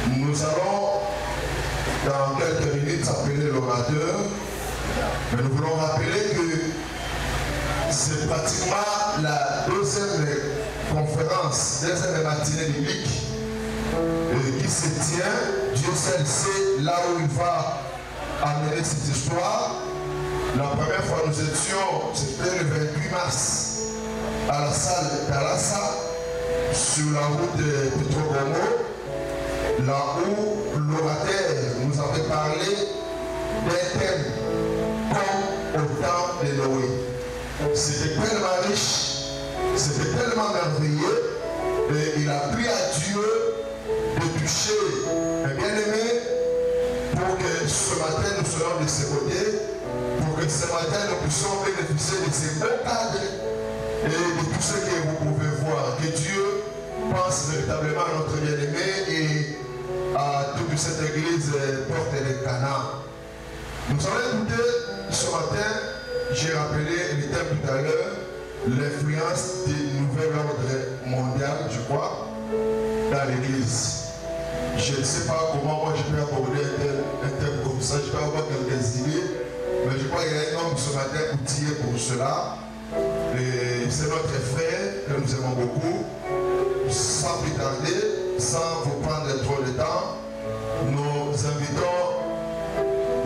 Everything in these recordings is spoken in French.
Nous allons dans quelques minutes appeler l'orateur, mais nous voulons rappeler que c'est pratiquement la deuxième conférence, deuxième matinée biblique qui se tient. Dieu seul sait là où il va amener cette histoire. La première fois nous étions, c'était le 28 mars, à la salle d'Alassa, sur la route de Petrogomo, là où l'orateur nous avait parlé d'un thème comme au temps de Noé. C'était tellement riche, c'était tellement merveilleux, et il a pris à Dieu de toucher un bien-aimé pour que ce matin nous soyons de ses côtés, pour que ce matin nous puissions bénéficier de ces beaux cadres et de tout ce que vous pouvez voir. Que Dieu pense véritablement à notre bien-aimé et à toute cette église porte de Cana. Nous allons écouter ce matin, j'ai rappelé le thème tout à l'heure, l'influence du nouvel ordre mondial, je crois, dans l'église. Je ne sais pas comment moi je peux aborder un thème comme ça, je peux avoir quelques idées, mais je crois qu'il y a un homme ce matin outillé pour cela. C'est notre frère que nous aimons beaucoup. Sans plus tarder, sans vous prendre trop de temps, nous invitons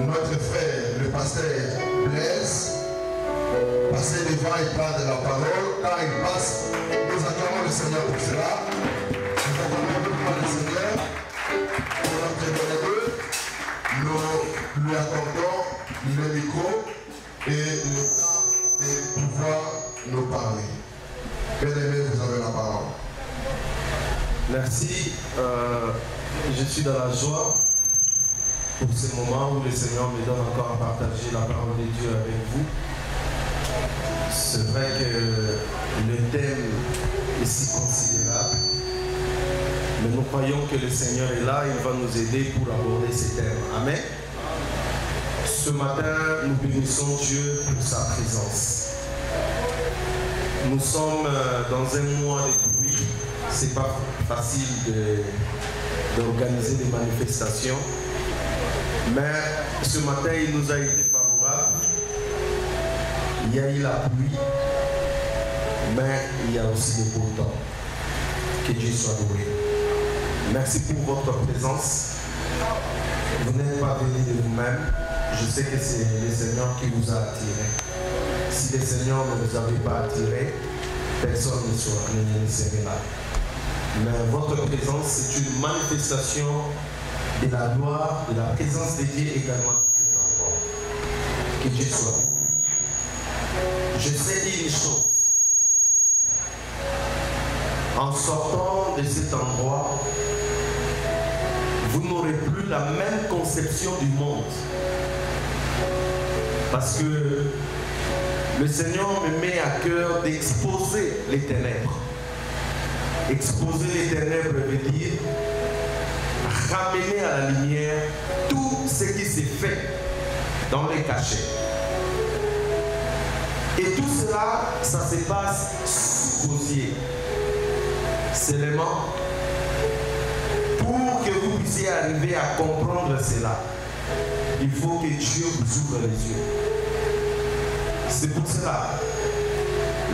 notre frère, le pasteur Blaise, passer devant et prendre la parole. Quand il passe, nous acclamons le Seigneur pour cela. Nous acclamons le Seigneur pour notre bénédiction. Nous lui accordons le micro et le temps de pouvoir nous parler. Bien-aimés, vous avez la parole. Merci. Je suis dans la joie pour ce moment où le Seigneur me donne encore à partager la parole de Dieu avec vous. C'est vrai que le thème est si considérable, mais nous croyons que le Seigneur est là, il va nous aider pour aborder ce thème. Amen. Ce matin, nous bénissons Dieu pour sa présence. Nous sommes dans un mois de pluie. C'est pas facile d'organiser des manifestations, mais ce matin il nous a été favorable. Il y a eu la pluie, mais il y a aussi des beaux temps. Que Dieu soit loué. Merci pour votre présence. Vous n'êtes pas venu de vous-même. Je sais que c'est le Seigneur qui vous a attiré. Si le Seigneur ne vous avait pas attiré, personne ne serait là. Mais votre présence, c'est une manifestation de la gloire, de la présence de Dieu également dans cet endroit. Que Dieu soit loué. Je sais une chose. En sortant de cet endroit, vous n'aurez plus la même conception du monde. Parce que le Seigneur me met à cœur d'exposer les ténèbres. Exposer les ténèbres veut dire ramener à la lumière tout ce qui s'est fait dans les cachets. Et tout cela, ça se passe sous vos yeux. Seulement, pour que vous puissiez arriver à comprendre cela, il faut que Dieu vous ouvre les yeux. C'est pour cela,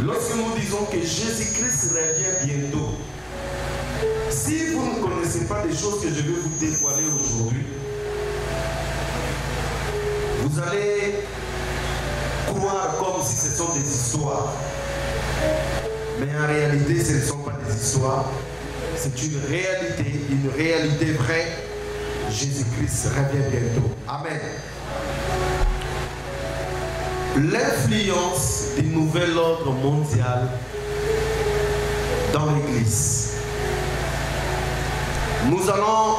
lorsque nous disons que Jésus-Christ revient bientôt, si vous ne connaissez pas les choses que je vais vous dévoiler aujourd'hui, vous allez croire comme si ce sont des histoires. Mais en réalité, ce ne sont pas des histoires. C'est une réalité vraie. Jésus-Christ revient bientôt. Amen. L'influence du nouvel ordre mondial dans l'église. Nous allons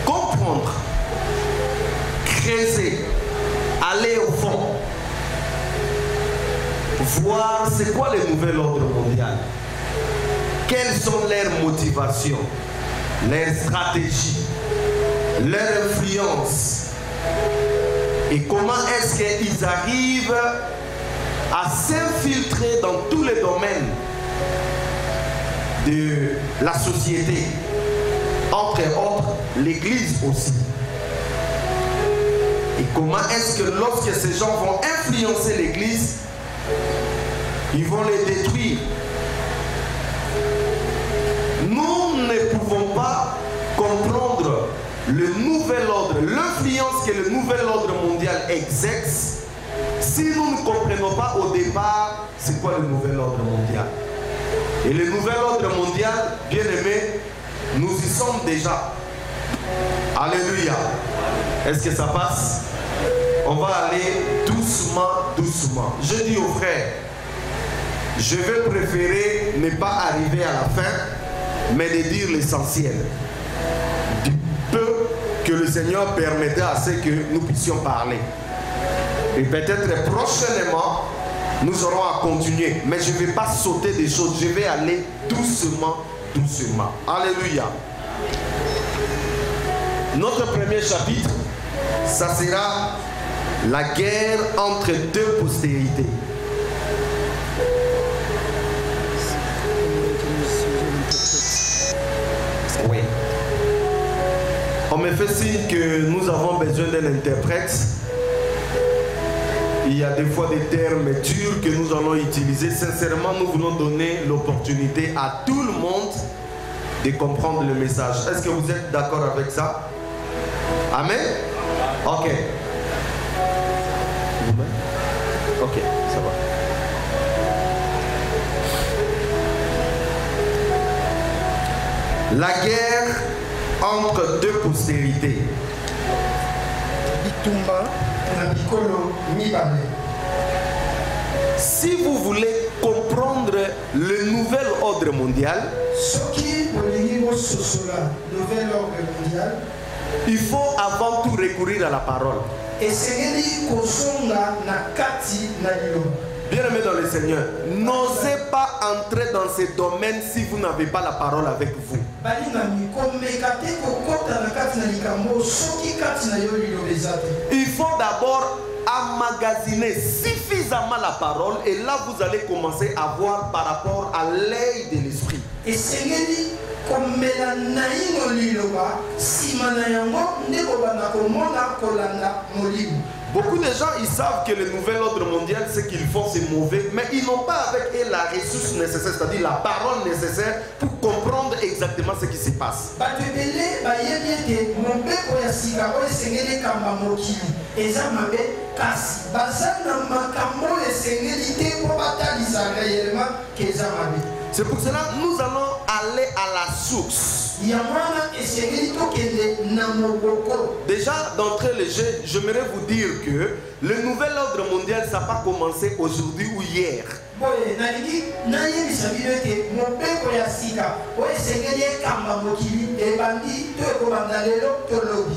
comprendre, creuser, aller au fond, voir c'est quoi le nouvel ordre mondial, quelles sont leurs motivations, leurs stratégies, leur influence et comment est-ce qu'ils arrivent à s'infiltrer dans tous les domaines de la société, entre autres l'église aussi. Et comment est-ce que lorsque ces gens vont influencer l'église, ils vont les détruire. Nous ne pouvons pas comprendre le nouvel ordre, l'influence que le nouvel ordre mondial exerce si nous ne comprenons pas au départ c'est quoi le nouvel ordre mondial. Et le nouvel ordre mondial, bien aimé, nous y sommes déjà. Alléluia. Est-ce que ça passe? On va aller doucement, doucement. Je dis aux frères, je vais préférer ne pas arriver à la fin, mais de dire l'essentiel. Du peu que le Seigneur permettra à ce que nous puissions parler. Et peut-être prochainement, nous aurons à continuer. Mais je ne vais pas sauter des choses. Je vais aller doucement, doucement. Alléluia. Notre premier chapitre, ça sera la guerre entre deux postérités. Oui. On me fait signe que nous avons besoin d'un interprète. Il y a des fois des termes durs que nous allons utiliser. Sincèrement, nous voulons donner l'opportunité à tout le monde de comprendre le message. Est-ce que vous êtes d'accord avec ça? Amen? Ok. Ok, ça va. La guerre entre deux postérités. Si vous voulez comprendre le nouvel ordre mondial, il faut avant tout recourir à la parole. Bien-aimés dans le Seigneur, n'osez pas entrer dans ces domaines si vous n'avez pas la parole avec vous. Il faut d'abord emmagasiner suffisamment la parole et là vous allez commencer à voir par rapport à l'œil de l'esprit. Beaucoup de gens, ils savent que le nouvel ordre mondial, ce qu'ils font, c'est mauvais, mais ils n'ont pas avec eux la ressource nécessaire, c'est-à-dire la parole nécessaire pour comprendre exactement ce qui se passe. C'est pour cela que nous allons aller à la source. Déjà, d'entrée le jeu, j'aimerais vous dire que le nouvel ordre mondial, ça n'a pas commencé aujourd'hui ou hier.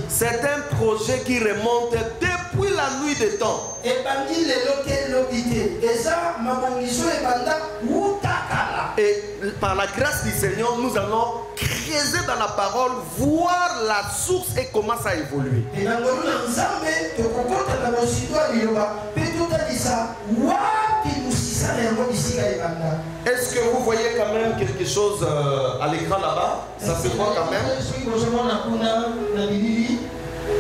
C'est un projet qui remonte depuis la nuit des temps. Et par la grâce du Seigneur, nous allons creuser dans la parole, voir la source et comment ça a évolué. Est-ce que vous voyez quand même quelque chose à l'écran là-bas? Ça se voit quand même?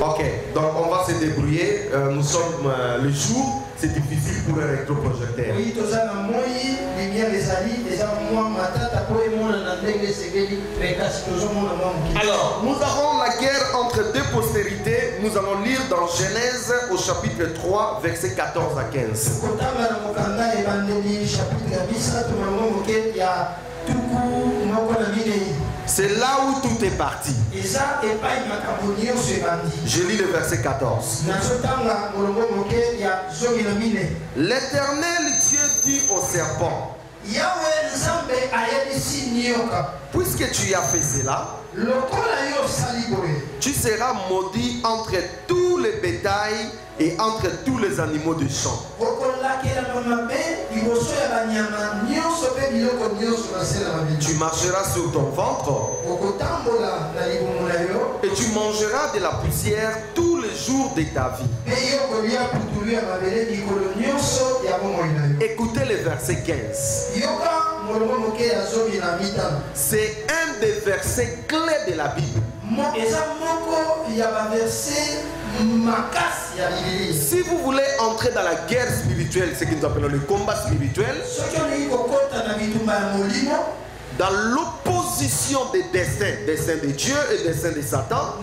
Ok, donc on va se débrouiller. Nous sommes le jour, c'est difficile pour un électroprojecteur. Alors, nous avons la guerre entre deux postérités. Nous allons lire dans Genèse au chapitre 3, versets 14 à 15. C'est là où tout est parti. Je lis le verset 14. L'Éternel Dieu dit au serpent: Puisque tu as fait cela, tu seras maudit entre tous les bétails et entre tous les animaux du champ. Tu marcheras sur ton ventre et tu mangeras de la poussière tous les jours de ta vie. Écoutez le verset 15. C'est un des versets clés de la Bible. Si vous voulez entrer dans la guerre spirituelle, ce que nous appelons le combat spirituel, dans l'opposition des desseins de Dieu et des desseins de Satan,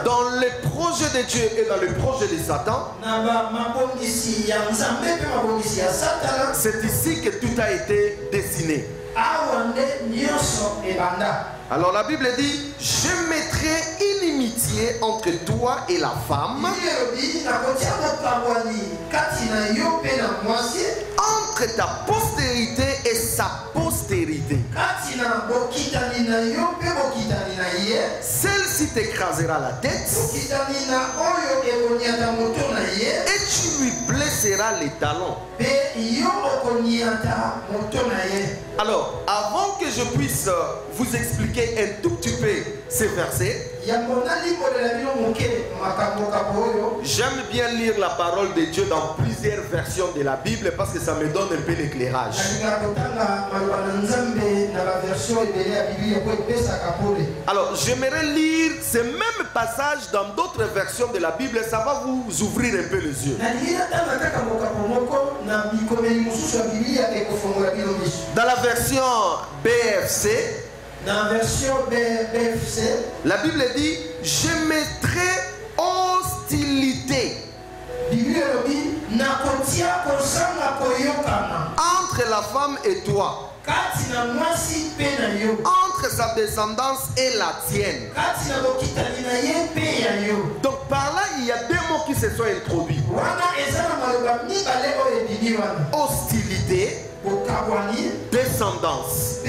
dans les projets de Dieu et dans les projets de Satan, c'est ici que tout a été dessiné. Alors la Bible dit, je mettrai inimitié entre toi et la femme, entre ta postérité et sa postérité. Celle-ci t'écrasera la tête et tu lui blesseras les talons. Alors, avant que je puisse vous expliquer un tout petit peu ces versets, j'aime bien lire la parole de Dieu dans plusieurs versions de la Bible parce que ça me donne un peu l'éclairage. Alors, j'aimerais lire ces mêmes passages dans d'autres versions de la Bible, ça va vous ouvrir un peu les yeux. Dans la version BFC, la Bible dit, je mettrai hostilité entre la femme et toi, entre sa descendance et la tienne. Donc par là, il y a deux mots qui se sont introduits. Hostilité, descendance.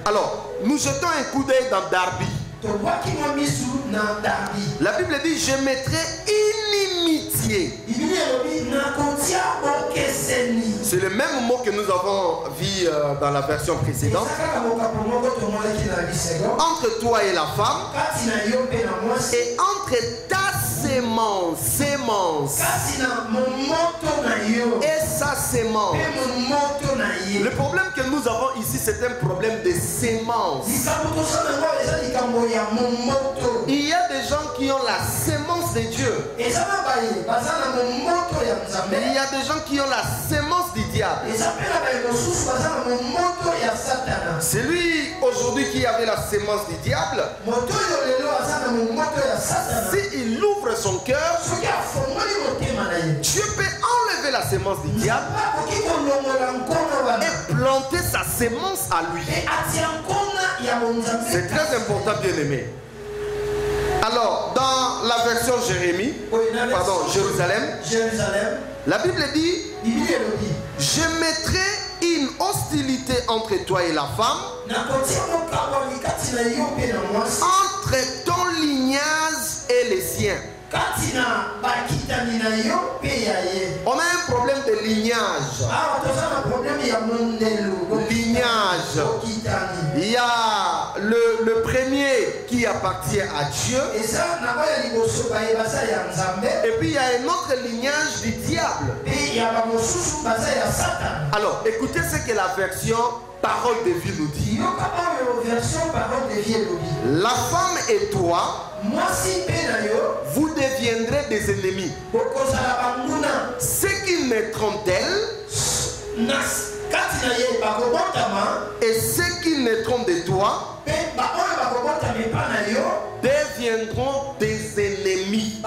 Alors, nous jetons un coup d'œil dans Darby. La Bible dit, je mettrai inimitié. C'est le même mot que nous avons vu dans la version précédente. Entre toi et la femme, et entre ta sémence, et sa sémence. Le problème que nous avons ici, c'est un problème de sémence. Il y a des gens qui ont la sémence de Dieu. Il y a des gens qui ont la sémence du diable. Celui aujourd'hui qui avait la sémence du diable, s'il ouvre son cœur, Dieu peut enlever la sémence du diable et planter sa sémence à lui. C'est très important, bien aimé. Alors, dans la version Jérémie, Jérusalem, la Bible dit, je mettrai une hostilité entre toi et la femme, entre ton lignage et les siens. On a un problème de lignage. Il y a le premier qui appartient à Dieu. Et puis il y a un autre lignage du diable. Alors, écoutez ce que la version Parole de vie nous dit. La femme et toi, vous deviendrez des ennemis. Ce qui naîtront d'elle et ceux qui naîtront de toi deviendront des ennemis.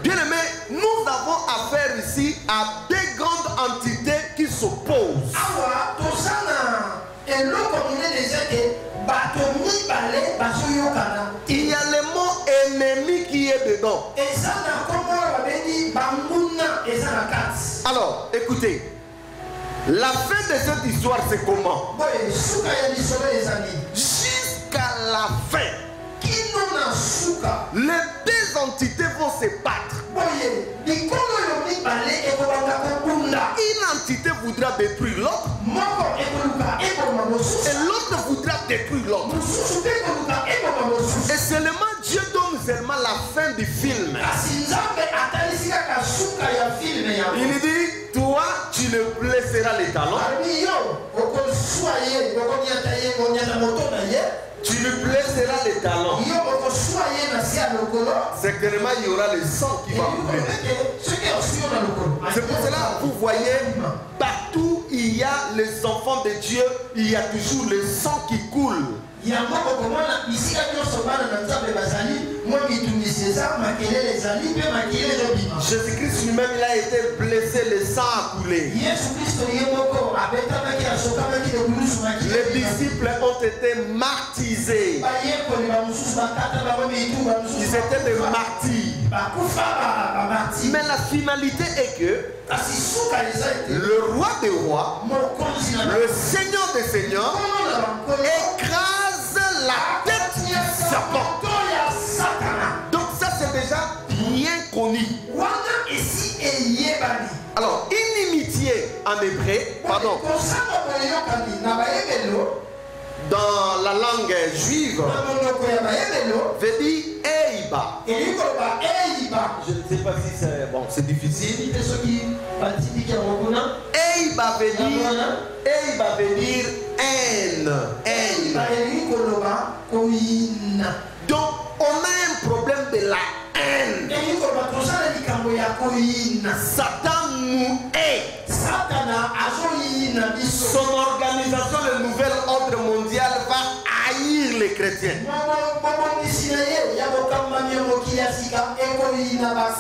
Bien aimé, nous avons affaire ici à deux grandes entités qui s'opposent. Il y a le mot ennemi qui est dedans. Alors, écoutez. La fin de cette histoire, c'est comment? Jusqu'à la fin, les deux entités vont se battre. Une entité voudra détruire l'autre et l'autre voudra détruire l'autre. Et seulement Dieu donne seulement la fin du film. Il dit, toi tu ne blesseras les talons. Tu ne blesseras les talons. Certainement, il y aura le sang qui va couler. C'est pour cela que vous voyez, partout il y a les enfants de Dieu, il y a toujours le sang qui coule. Jésus-Christ lui-même, il a été blessé, le sang a coulé. Les disciples ont été martyrisés. Ils étaient des martyrs. Mais la finalité est que le roi des rois, le Seigneur des seigneurs, écrase la tête du serpent. Donc ça c'est déjà bien connu. Alors inimitié en hébreu, pardon, dans la langue juive, veut dire Eiba. Je ne sais pas si c'est bon, c'est difficile. Eiba veut dire haine. Donc on a un problème de la haine. Satan nous hait. Son organisation, le nouvel ordre mondial, va haïr les chrétiens.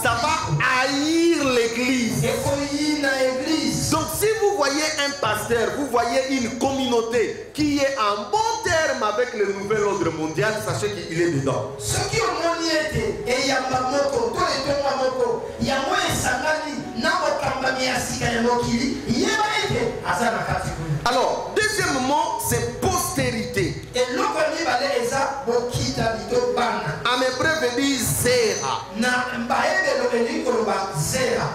Ça va haïr l'église. Donc si vous voyez un pasteur, vous voyez une communauté qui est en bon terme avec le nouvel ordre mondial, sachez qu'il est dedans. Alors, deuxièmement, c'est postérité. En hébreu veut dire zera.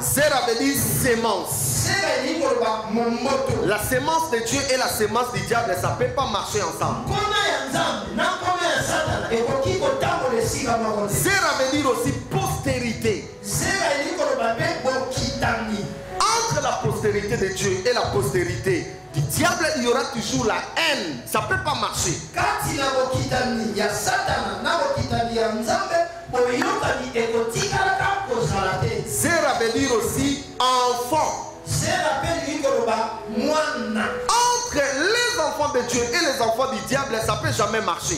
Zera veut dire sémence. La sémence de Dieu et la sémence du diable, ça ne peut pas marcher ensemble. Zera veut dire aussi postérité. Entre la postérité de Dieu et la postérité du diable, il y aura toujours la haine. Ça ne peut pas marcher. Zera veut dire aussi enfant. Entre les enfants de Dieu et les enfants du diable, ça ne peut jamais marcher.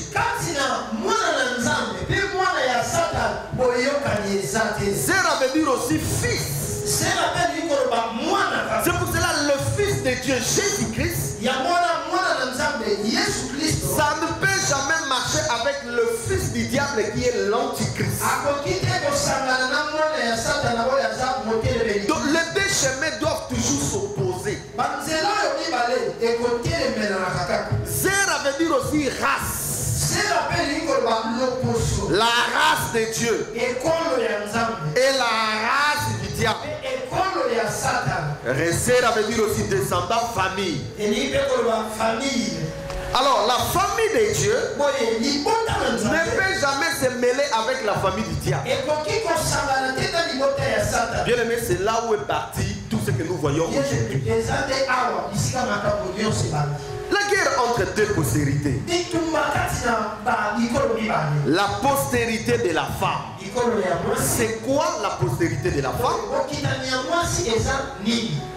Zera veut dire aussi fils. C'est pour cela le Fils de Dieu, Jésus-Christ, ça ne peut jamais marcher avec le fils du diable qui est l'antichrist. Donc les deux chemins doivent toujours s'opposer. Zera veut dire aussi race. La race de Dieu et la race du diable. Zera veut dire aussi descendant, famille. Alors la famille de Dieu ne peut jamais se mêler avec la famille du diable. Bien aimé, c'est là où est parti tout ce que nous voyons aujourd'hui. La guerre entre deux postérités. La postérité de la femme. C'est quoi la postérité de la femme?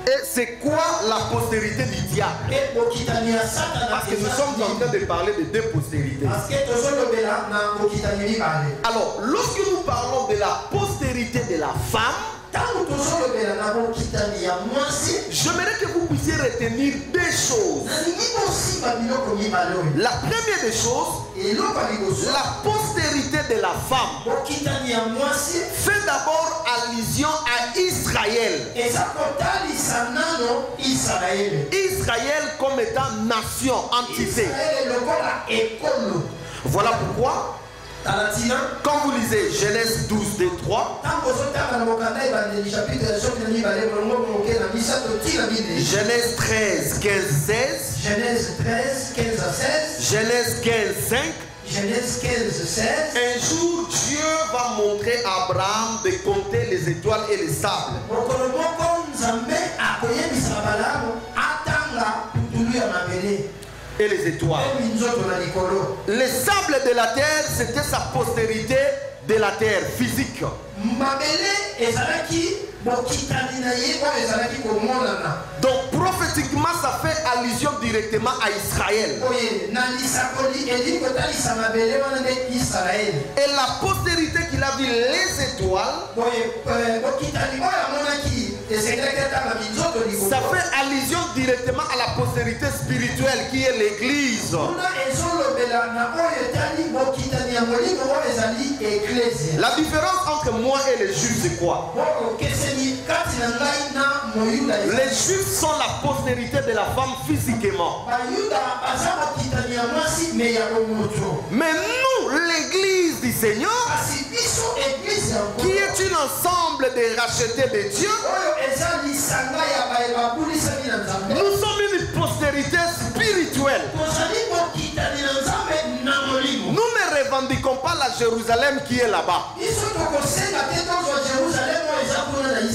Et c'est quoi la postérité du diable? Parce que nous sommes en train de parler de deux postérités. Alors, lorsque nous parlons de la postérité de la femme, j'aimerais que vous puissiez retenir deux choses. La première des choses, la postérité de la femme fait d'abord allusion à Israël. Israël comme étant nation, entité. Voilà pourquoi, quand vous lisez Genèse 12, 2, 3, Genèse 13, 15, 16, Genèse 13, 15 à 16, Genèse 15, 5, Genèse 15, 16. un jour, Dieu va montrer à Abraham de compter les étoiles et les sables. Et les étoiles. Les sables de la terre, c'était sa postérité de la terre physique. Donc prophétiquement, ça fait allusion directement à Israël. Et la postérité qu'il a vu, les étoiles, ça fait allusion directement à la postérité spirituelle qui est l'Église. La différence entre moi et les Juifs, c'est quoi? Les Juifs sont la postérité de la femme physiquement. Mais nous, l'Église du Seigneur, qui est un ensemble de rachetés de Dieu, nous sommes une postérité spirituelle. Nous ne revendiquons pas la Jérusalem qui est là-bas.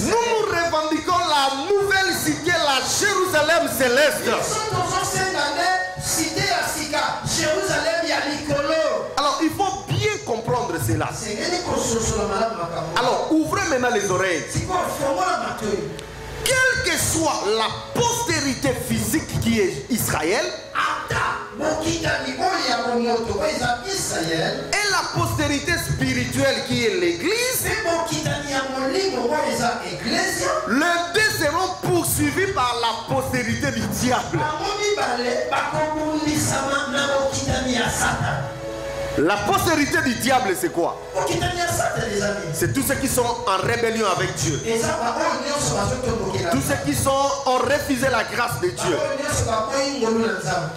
Nous revendiquons la nouvelle cité, la Jérusalem céleste. Alors il faut bien comprendre cela. Alors ouvrez maintenant les oreilles. Quelle que soit la postérité physique qui est Israël, et la postérité spirituelle qui est l'Église, les deux seront poursuivis par la postérité du diable. La postérité du diable, c'est quoi? C'est tous ceux qui sont en rébellion avec Dieu. Tous ceux qui ont refusé la grâce de Dieu.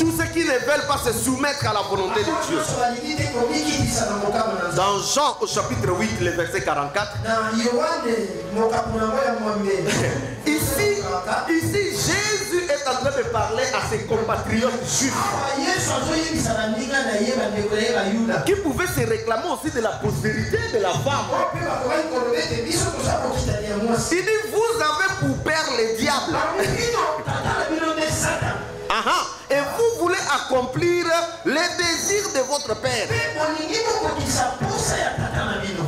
Tous ceux qui ne veulent pas se soumettre à la volonté de Dieu. Dans Jean au chapitre 8, le verset 44. Ici, Jésus est en train de parler à ses compatriotes juifs qui pouvaient se réclamer aussi de la postérité de la femme. Il dit, vous avez pour père le diable. Et vous voulez accomplir les désirs de votre père.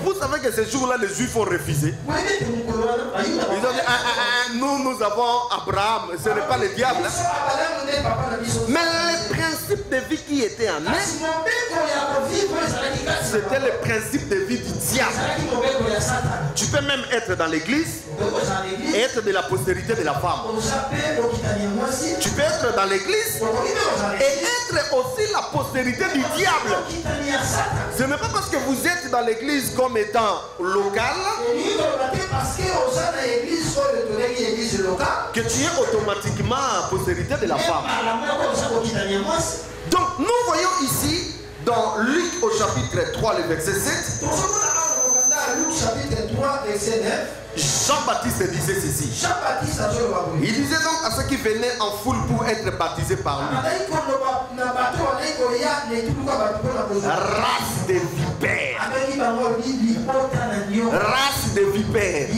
Vous savez que ce jour-là, les Juifs ont refusé. Ils ont dit, nous avons Abraham, ce n'est pas le diable. Mais les principes de vie qui étaient en eux, c'était le principe de vie du diable. Tu peux même être dans l'église et être de la postérité de la femme. Tu peux être dans l'église et être aussi la postérité du diable. Ce n'est pas parce que vous êtes dans l'église comme étant local que tu es automatiquement postérité de la femme. Donc nous voyons ici dans Luc au chapitre 3 le verset 7. Jean-Baptiste disait ceci. Il disait donc à ceux qui venaient en foule pour être baptisés par lui: race de vipères. Race de vipères.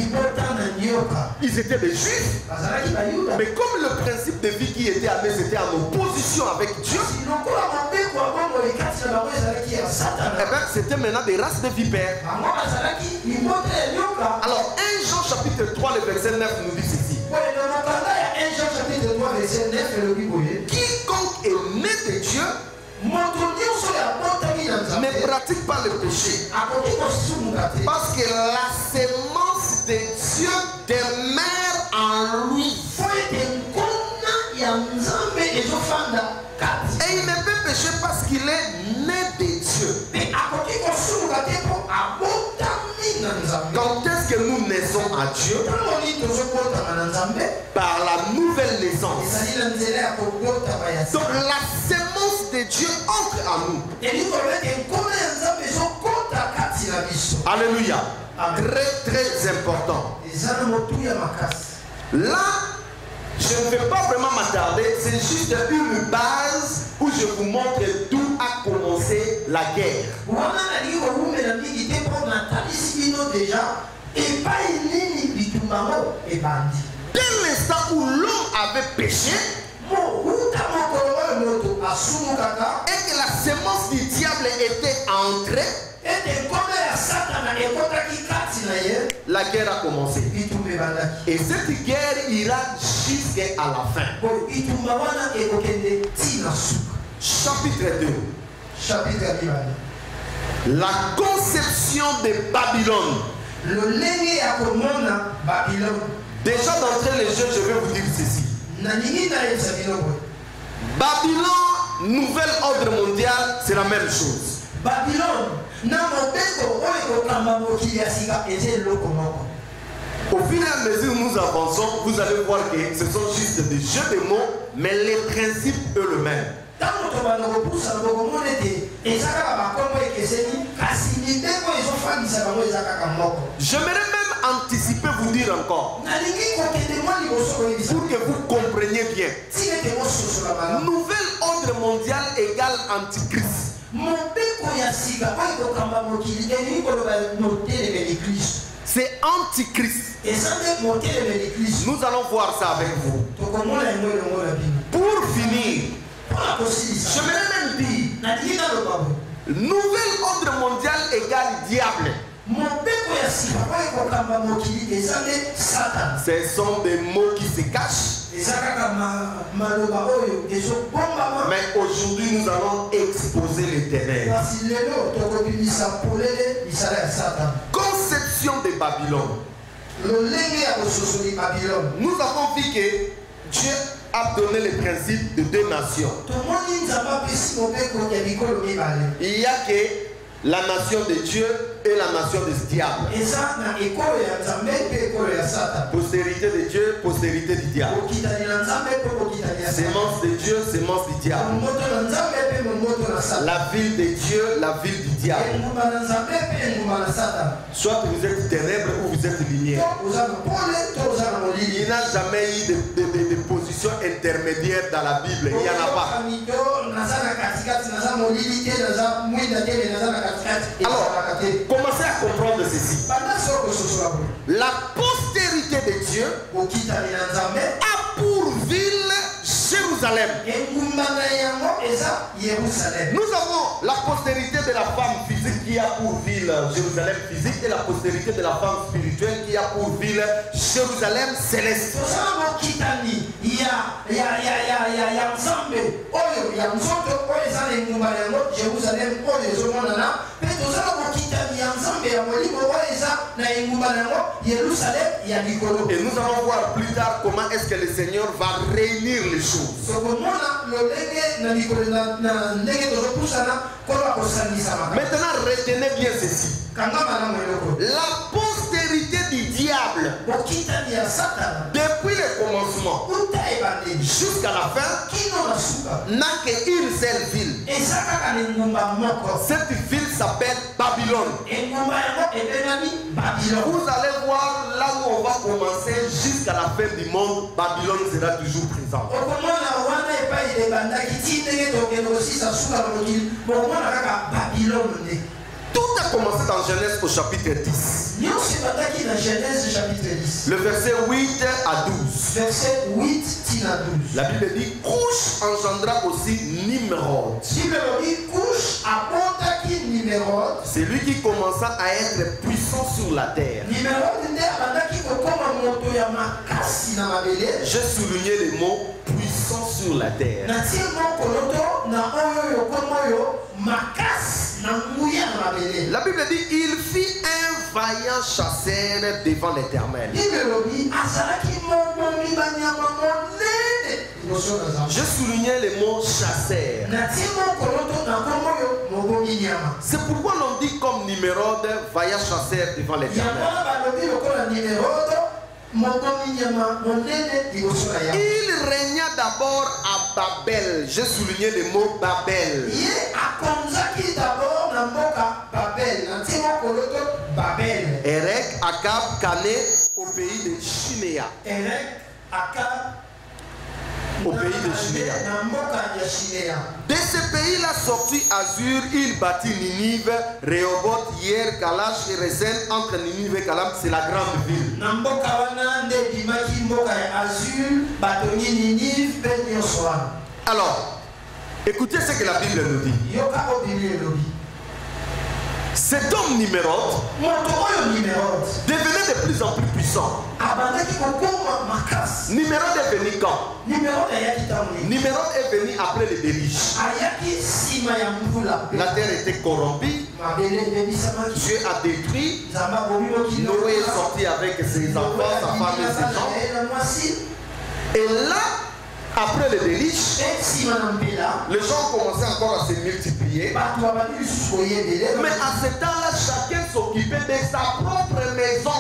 Ils étaient des juifs. Mais comme le principe de vie qui était à eux, c'était en opposition avec Dieu, c'était maintenant des races de vipères. Alors 1 Jean chapitre 3 le verset 9 nous dit ceci: quiconque est né de Dieu ne pratique pas le péché, parce que la sémence de Dieu demeure en lui. Et il ne peut pécher parce qu'il est né de Dieu. Quand est-ce que nous naissons à Dieu? Par la nouvelle naissance. Donc la sémence de Dieu entre à nous. Alléluia. Très très important. Là, je ne vais pas vraiment m'attarder, c'est juste une base où je vous montre d'où a commencé la guerre. Dès l'instant où l'homme avait péché, et que la sémence du diable était entrée, la guerre a commencé. Et cette guerre ira jusqu'à la fin. Chapitre 2. La conception de Babylone. Déjà d'entrée les jeux, je vais vous dire ceci. Babylone, nouvel ordre mondial, c'est la même chose. Babylone. Au fur et à mesure où nous avançons, vous allez voir que ce sont juste des jeux de mots, mais les principes eux le même. J'aimerais même anticiper vous dire encore, pour que vous compreniez bien. Nouvel ordre mondial égale antichrist. C'est antichrist. Nous allons voir ça avec vous. Pour finir, j'aimerais même dire, nouvel ordre mondial égale diable. Ce sont des mots qui se cachent. Mais aujourd'hui, nous allons exposer les ténèbres. Conception de Babylone. Nous avons vu que Dieu a donné le principe de deux nations. Il y a que la nation de Dieu et la nation du diable. Postérité de Dieu, postérité du diable. Sémence de Dieu, sémence du diable. La ville de Dieu, la ville du diable. Soit vous êtes ténèbres ou vous êtes lumière. Il n'a jamais eu de position intermédiaire dans la Bible. Il n'y en a pas. Alors, commencez à comprendre ceci. La postérité de Dieu a pour ville Jérusalem. Nous avons la postérité de la femme physique qui a pour ville Jérusalem physique et la postérité de la femme spirituelle qui a pour ville Jérusalem céleste. Et nous allons voir plus tard comment est-ce que le Seigneur va réunir les choses. Maintenant, retenez bien ceci. La postérité du diable, depuis le commencement jusqu'à la fin, n'a qu'une seule ville. Cette ville s'appelle Babylone. Vous allez voir là où on va commencer jusqu'à la fin du monde, Babylone sera toujours présente. Tout a commencé dans Genèse au chapitre 10. Le verset 8 à 12. La Bible dit Couche engendra aussi Nimrod. C'est lui qui commença à être puissant sur la terre. J'ai souligné le mot puissant sur la terre. La Bible dit il fit un vaillant chasseur devant l'Éternel. J'ai souligné le mot chasseur. C'est pourquoi l'on dit comme Nimrod, vaillant chasseur devant l'Éternel. Il régna d'abord à Babel. J'ai souligné le mot Babel. Erech, Akab, Cané, au pays de Shinéa. Au pays de Shinéa. De ce pays-là sorti Azur, il bâtit Ninive, Rehoboth, Hier, Kalash et Resen. Entre Ninive et Kalam, c'est la grande ville. Alors, écoutez ce que la Bible nous dit. Cet homme Nimrod devenait de plus en plus puissant. Nimrod est venu quand? Nimrod est venu après les déluge. La terre était corrompue. Dieu a détruit. Noé est sorti avec ses enfants, sa femme et ses gens. Et là, après le déluge, les gens commençaient encore à se multiplier. Mais à ce temps-là, chacun s'occupait de sa propre maison.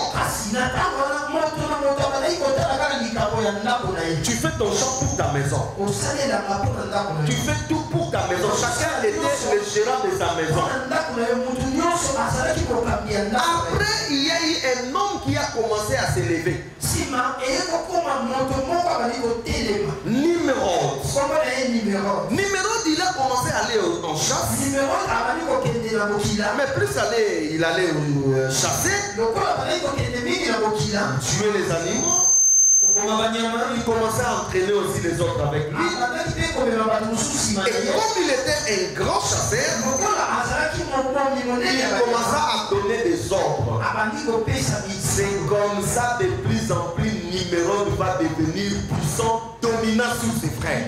Tu fais ton champ pour ta maison. Tu fais tout pour ta maison. Chacun était le gérant de sa maison. Après, il y a eu un homme qui a commencé à s'élever. Nimrod. Nimrod, il a commencé à aller en chasse. Mais plus il allait chasser, tuer les animaux. Il commençait à entraîner aussi les autres avec lui. Et comme il était un grand chasseur, il commença à donner des ordres. C'est comme ça, de plus en plus, Nimrod va devenir puissant, dominant sur ses frères.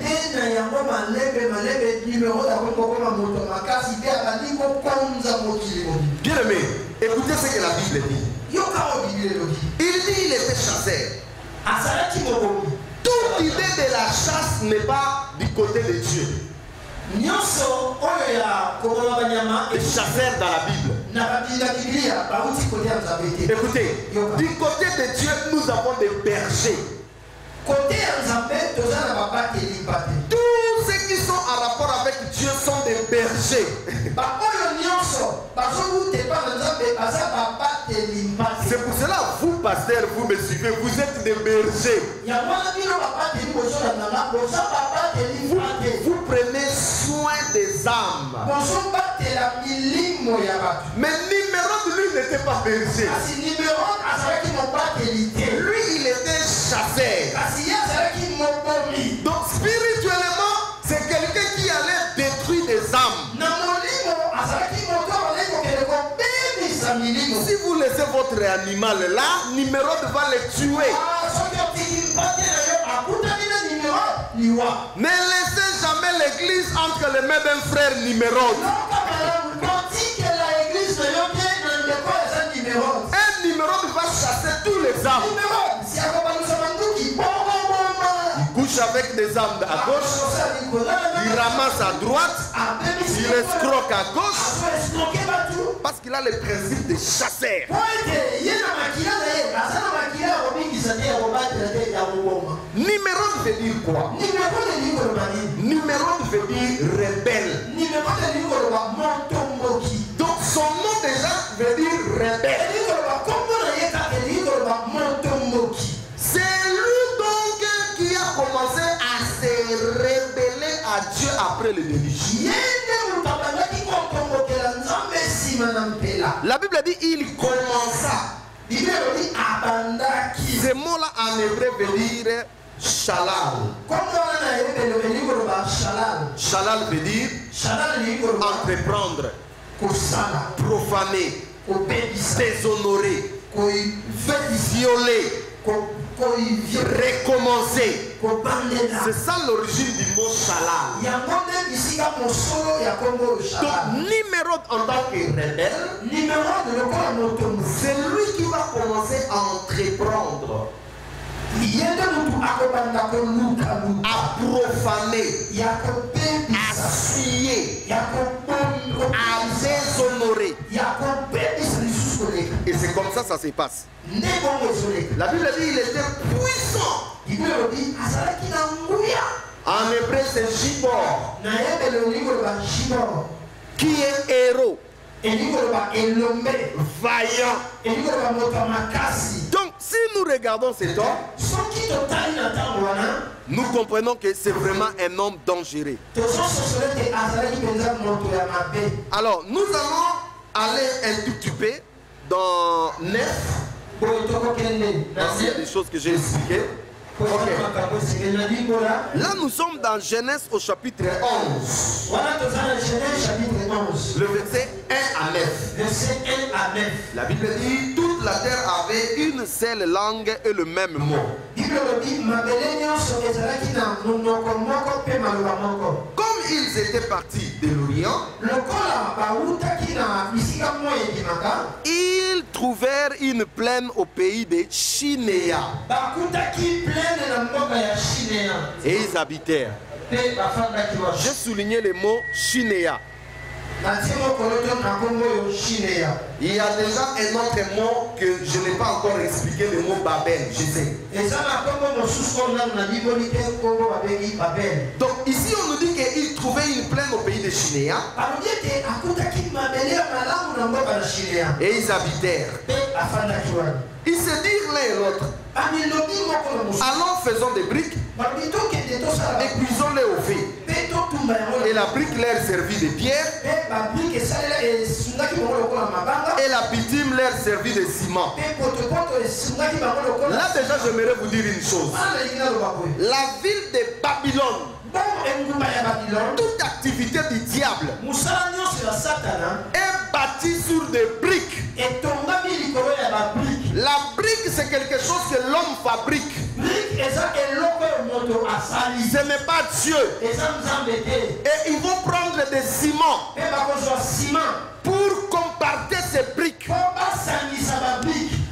Bien aimé, écoutez ce que la Bible dit. Il dit qu'il était chasseur. Toute idée de la chasse n'est pas du côté de Dieu. Les chasseurs dans la Bible. Écoutez, du côté de Dieu, nous avons des bergers. Tous ceux qui sont en rapport avec Dieu sont des bergers. C'est pour cela, vous, pasteurs, vous me suivez, vous êtes des bergers. Vous prenez soin des âmes. Mais Nimrod, lui, n'était pas berger. Lui, il était chasseur. Donc, spirituellement, c'est quelqu'un qui allait détruire des âmes. Si vous laissez votre animal là, Nimrod va le tuer. Ne laissez jamais l'église entre les mains d'un frère Nimrod. Un Nimrod va chasser tous les âmes. Il couche avec des âmes à gauche, il ramasse à droite, il escroque à gauche, parce qu'il a le principe de chasseur. Nimrod veut dire quoi? Nimrod veut dire rebelle. Donc son nom déjà veut dire rebelle. C'est lui donc qui a commencé à se rebeller à Dieu après le déluge. La Bible dit il commença. Ce mot-là en hébreu veut dire shalal. Shalal veut dire entreprendre, profaner, déshonorer, violer, recommencer. C'est ça l'origine du mot shalal. Donc Nimrod en tant que rebelle, c'est lui qui va commencer à entreprendre. à profaner, à scier, à déshonorer. Et c'est comme ça se passe. La Bible dit qu'il était puissant. En hébreu c'est Gibor, qui est héros, vaillant. Donc si nous regardons cet homme, nous comprenons que c'est vraiment un homme dangereux. Alors nous allons aller un tout petit peu dans 9. Il y a des choses que j'ai expliquées. Okay. Là nous sommes dans Genèse au chapitre 11. Le verset 1 à 9. La Bible dit toute la terre avait une seule langue et le même mot. Comme ils étaient partis de l'Orient, ils trouvèrent une plaine au pays de Chinéa. Et ils habitèrent. J'ai souligné le mot Chinéa. Il y a déjà un autre mot que je n'ai pas encore expliqué, le mot Babel, je sais. Donc ici on nous dit qu'ils trouvaient une plaine au pays de Chinéa. Et ils habitèrent. Ils se dirent l'un et l'autre, allons faisons des briques et cuisons-les au feu. Et la brique leur servit de pierre et la bitume leur servit de ciment. Là déjà j'aimerais vous dire une chose. La ville de Babylone, toute activité du diable est bâtie sur des briques. La brique c'est quelque chose que l'homme fabrique. Ce n'est pas Dieu. Et ils vont prendre des ciments pour compartir ces briques.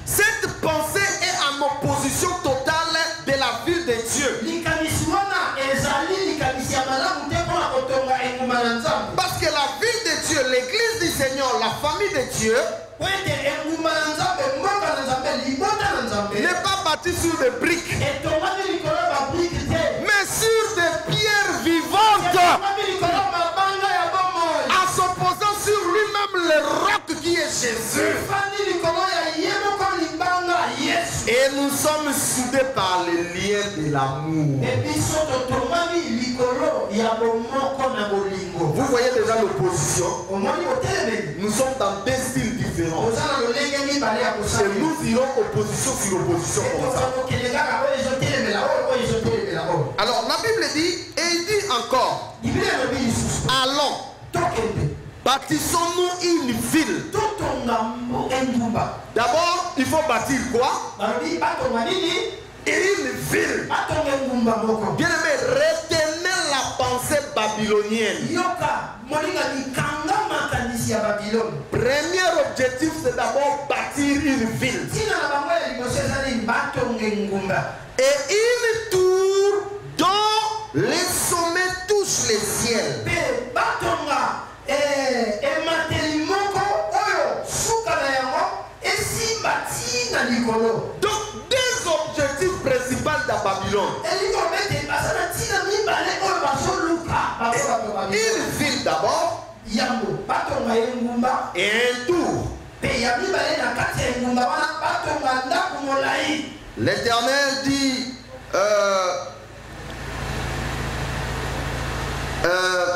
Cette pensée est en opposition totale de la ville de Dieu. Parce que la ville de Dieu, l'église du Seigneur, la famille de Dieu n'est pas bâtie sur des briques, mais sur des pierres vivantes, en s'opposant sur lui-même le roc qui est Jésus. Et nous sommes soudés par les liens de l'amour. Vous voyez déjà l'opposition. Nous sommes dans deux styles différents. Et nous irons opposition sur opposition comme ça. Alors la Bible dit, et il dit encore, allons, bâtissons-nous une ville. D'abord, il faut bâtir quoi? Une ville. Bien aimé, retenez la pensée babylonienne. Premier objectif, c'est d'abord bâtir une ville. Et une tour dont les sommets touchent les ciels. Donc, deux objectifs principaux de Babylone. Une ville d'abord et un tour. L'Éternel dit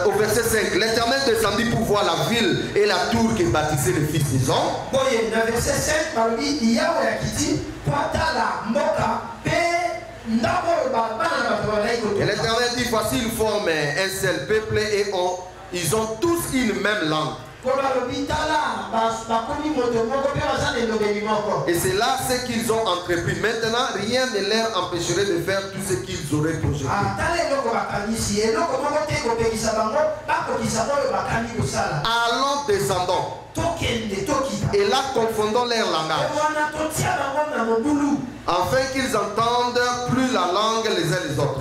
au verset 5, l'Éternel descendit pour voir la ville et la tour que bâtissaient les fils des hommes. Et l'Éternel dit, voici ils forment un seul peuple et ils ont tous une même langue. Et c'est là ce qu'ils ont entrepris. Maintenant, rien ne leur empêcherait de faire tout ce qu'ils auraient projeté. Allons, descendons. Et là, confondons leur langage. Afin qu'ils entendent plus la la langue les uns les autres.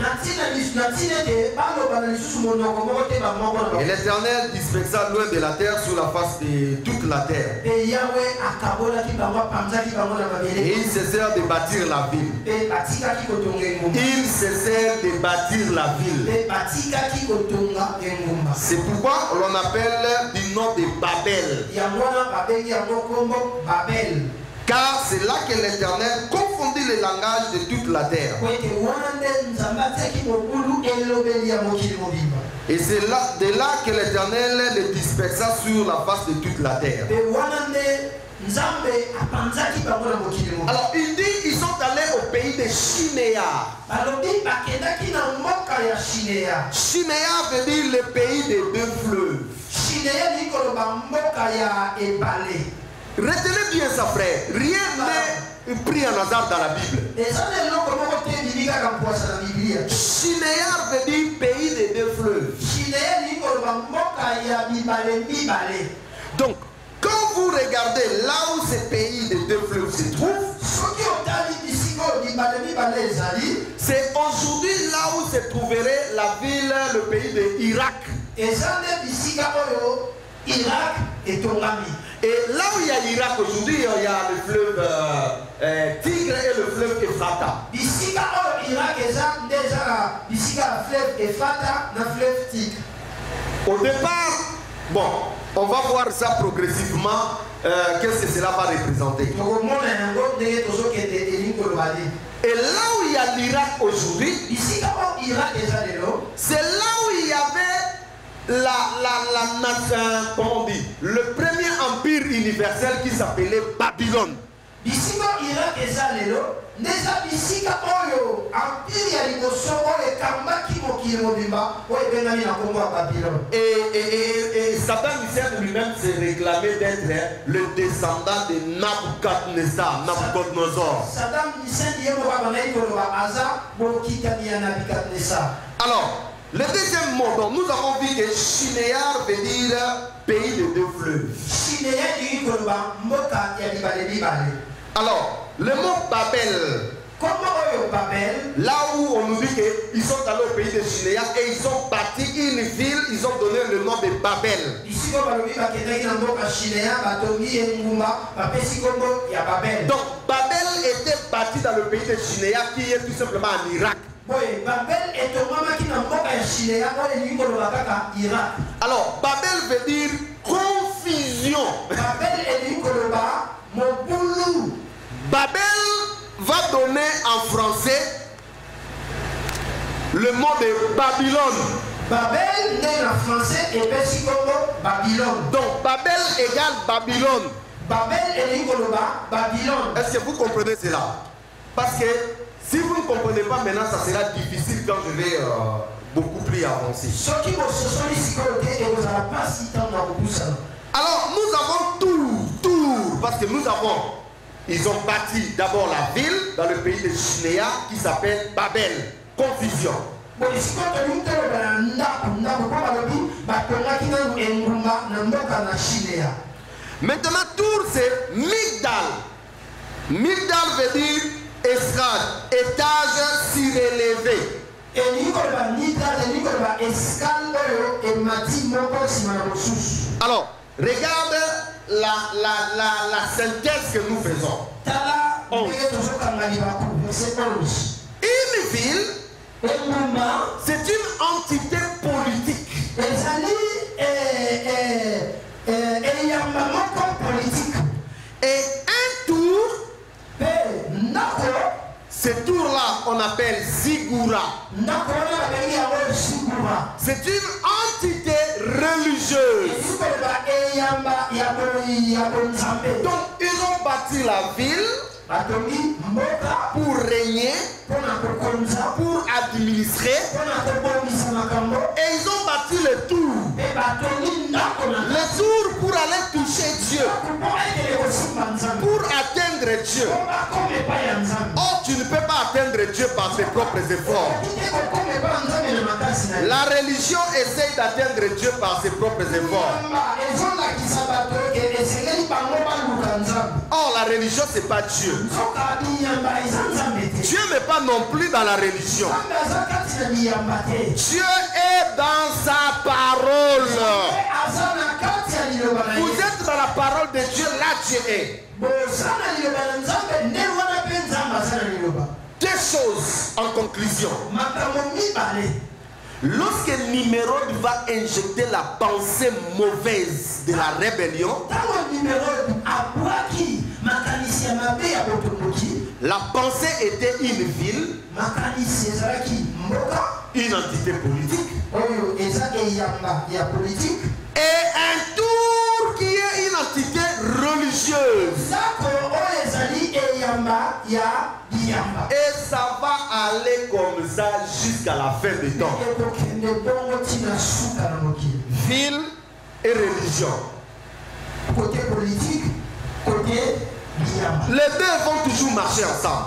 Et l'Éternel dispersa loin de la terre sur la face de toute la terre. Et ils cessèrent de bâtir la ville. Ils cessèrent de bâtir la ville. C'est pourquoi l'on appelle du nom de Babel. Car c'est là que l'Éternel confondit les langages de toute la terre. Et c'est là, de là que l'Éternel les dispersa sur la face de toute la terre. Alors il dit ils sont allés au pays de Shinéa. Shinéa veut dire le pays des deux fleuves. Retenez bien ça, frère. Rien n'est pris en hasard dans la Bible. Shinéa veut dire pays des deux fleuves. Donc, quand vous regardez là où ce pays des deux fleuves se trouve, c'est aujourd'hui là où se trouverait la ville, le pays de Irak. Et là où il y a l'Irak aujourd'hui, il y a le fleuve Tigre et le fleuve Ephrata. Au départ, bon, on va voir ça progressivement, qu'est-ce que cela va représenter. Et là où il y a l'Irak aujourd'hui, c'est là où il y avait comment on dit, le premier empire universel qui s'appelait Babylone. Et Saddam Hussein lui-même s'est réclamé d'être le descendant de Nabucodonosor. Alors, le deuxième mot, donc, nous avons vu que Shinéa veut dire pays de deux fleuves. Alors, le mot Babel, là où on nous dit qu'ils sont allés au pays de Shinéa et ils ont bâti une ville, ils ont donné le nom de Babel. Donc Babel était bâti dans le pays de Shinéa qui est tout simplement en Irak. Alors, Babel veut dire confusion. Babel va donner en français le mot de Babylone. Babel n'est en français et Babylone. Donc, Babel égale Babylone. Babylone. Est-ce que vous comprenez cela? Parce que si vous ne comprenez pas maintenant, ça sera difficile quand je vais beaucoup plus avancer. Alors, nous avons tout, parce que nous avons, ils ont bâti d'abord la ville dans le pays de Shinéa qui s'appelle Babel, confusion. Maintenant, Tour c'est Migdal. Migdal veut dire estrade, étage surélevé. Alors, regarde la synthèse que nous faisons. Une ville, c'est une entité politique. Et un tour, ce tour-là, on appelle Ziggoura. C'est une entité religieuse. Donc, ils ont bâti la ville pour régner, pour administrer. Et ils ont bâti le tour. Le tour pour aller toucher Dieu. Pour atteindre Dieu. Or, tu ne peux pas atteindre Dieu par tes propres efforts. La religion essaye d'atteindre Dieu par ses propres efforts. Or, la religion, ce n'est pas Dieu. Dieu n'est pas non plus dans la religion. Dieu est dans sa parole. Vous êtes dans la parole de Dieu, là Dieu est. Deux choses en conclusion. Lorsque Nimrod va injecter la pensée mauvaise de la rébellion, la pensée était une ville, une entité politique, et un tour qui est une entité religieuse. Et ça va aller comme ça jusqu'à la fin des temps. Ville et religion. Côté politique, côté les deux vont toujours marcher ensemble.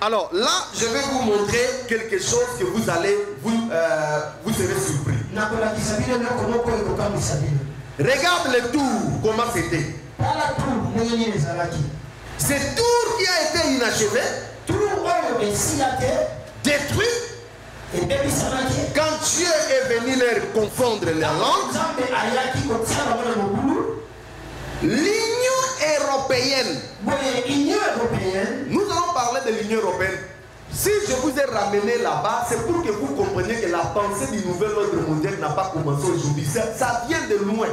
Alors là, je vais vous montrer quelque chose que vous allez, vous serez surpris. Regarde le tour, comment c'était. Ce tour qui a été inachevé, détruit. Quand Dieu est venu leur confondre la langue, l'Union européenne, nous allons parler de l'Union européenne. Si je vous ai ramené là-bas, c'est pour que vous compreniez que la pensée du nouvel ordre mondial n'a pas commencé aujourd'hui. Ça vient de loin.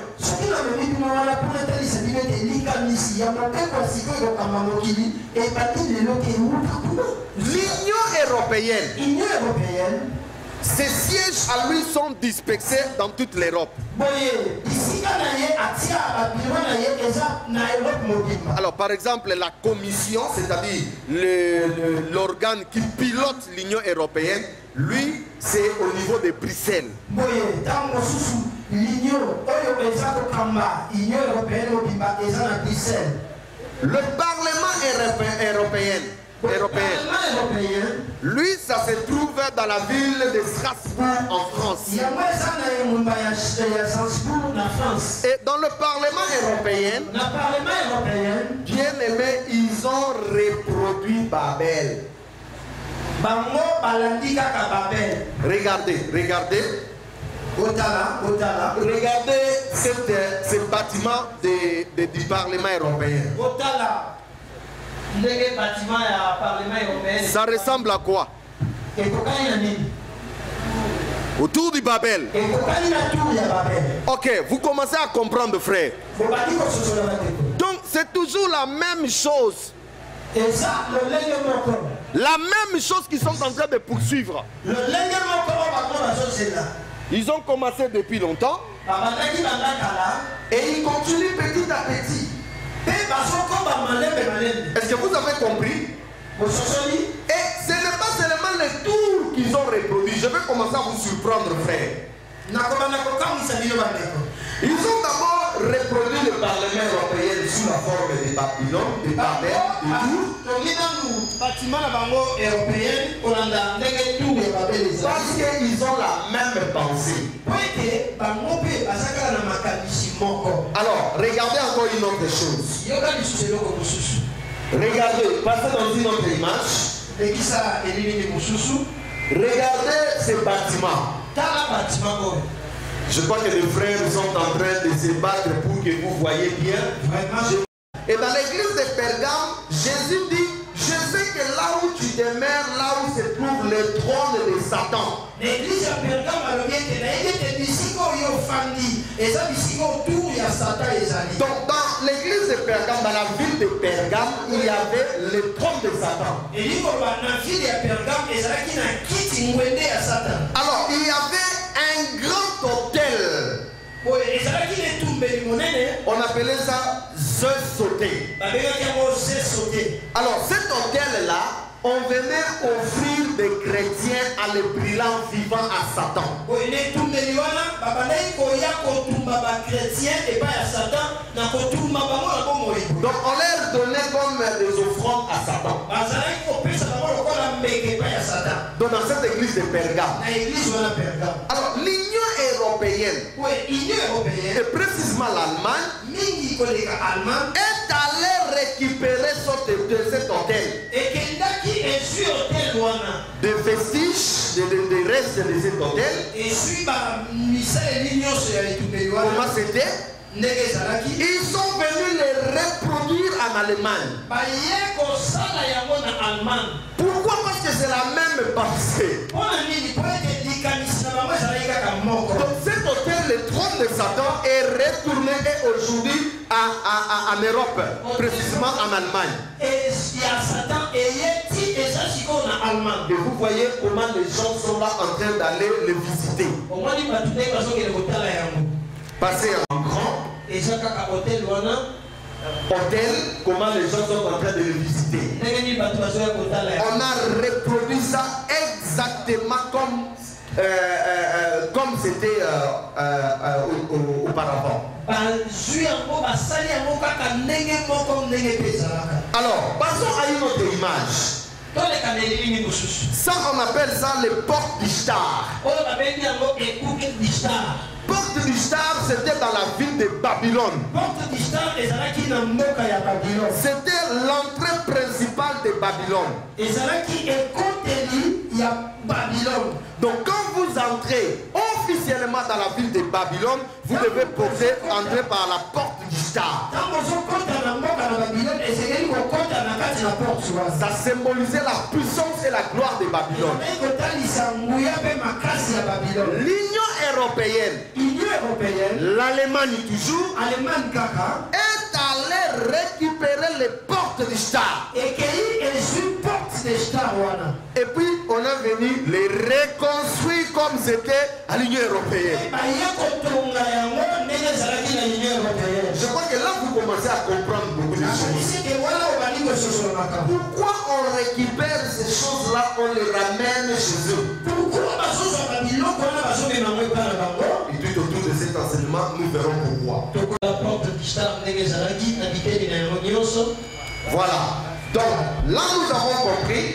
L'Union européenne, ses sièges à lui sont dispersés dans toute l'Europe. Alors par exemple la commission, c'est-à-dire l'organe qui pilote l'Union européenne, lui c'est au niveau de Bruxelles. Le Parlement européen, lui, ça se trouve dans la ville de Strasbourg en France. Et dans le Parlement européen, bien aimé, ils ont reproduit Babel. Regardez. Regardez ce bâtiment du Parlement européen. Ça ressemble à quoi? Autour du Babel. Ok, vous commencez à comprendre, frère. Donc c'est toujours la même chose. La même chose qu'ils sont en train de poursuivre. Ils ont commencé depuis longtemps. Et ils continuent petit à petit. Est-ce que vous avez compris? Et ce n'est pas seulement les tours qu'ils ont reproduits. Je vais commencer à vous surprendre, frère. Ils ont d'abord reproduit le Parlement européen sous la forme de Babylone, de Babel, parce qu'ils ont la même pensée. Alors, regardez encore une autre chose. Regardez, passez dans une autre image. Regardez ce bâtiment. Je crois que les frères sont en train de se battre pour que vous voyez bien. Et dans l'église de Pergame, Jésus dit, je sais que là où tu demeures, là où se trouve le trône de Satan. Donc dans l'église de Pergame, dans la ville de Pergame, il y avait le trône de Satan. Alors il y avait un grand hôtel. On appelait ça Zeu sauté. Alors cet hôtel-là, on venait offrir des chrétiens à le brillant vivant à Satan. Donc on leur donnait comme des offrandes à Satan. Donc dans cette église de Pergame. Alors l'Union européenne, et précisément l'Allemagne, est allée récupérer cet hôtel. Des vestiges, des restes de cet hôtel. Comment c'était? Ils sont venus les reproduire en Allemagne. Pourquoi? Parce que c'est la même pensée. Donc cet hôtel, le trône de Satan, est retourné aujourd'hui en Europe, précisément en Allemagne. Et vous voyez comment les gens sont là en train d'aller le visiter. Passer en grand hôtel, comment les gens sont en train de le visiter. On a reproduit ça exactement comme c'était auparavant. Alors, passons à une autre image. Ça, on appelle ça les portes du Star. Porte du Star, c'était dans la ville de Babylone. C'était l'entrée principale de Babylone. Donc quand vous entrez officiellement dans la ville de Babylone, vous devez entrer par la porte du Star. Ça symbolisait la puissance et la gloire de Babylone. L'Union européenne, l'Allemagne toujours, est allée récupérer les portes du Star. Et puis on a venu les reconstruire comme c'était à l'Union européenne. Je crois que là vous commencez à comprendre beaucoup de choses. Pourquoi on récupère ces choses-là, on les ramène chez eux? Et tout autour de cet enseignement, nous verrons pourquoi. Voilà. Donc là nous avons compris.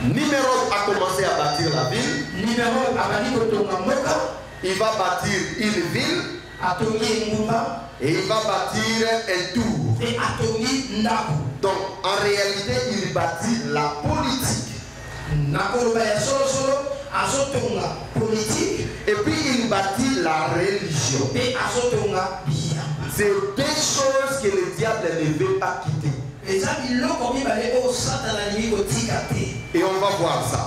Nimrod a commencé à bâtir la ville. Il va bâtir une ville. Et il va bâtir un tour. Donc en réalité il bâtit la politique. Et puis il bâtit la religion. C'est deux choses que le diable ne veut pas quitter. Et on va voir ça.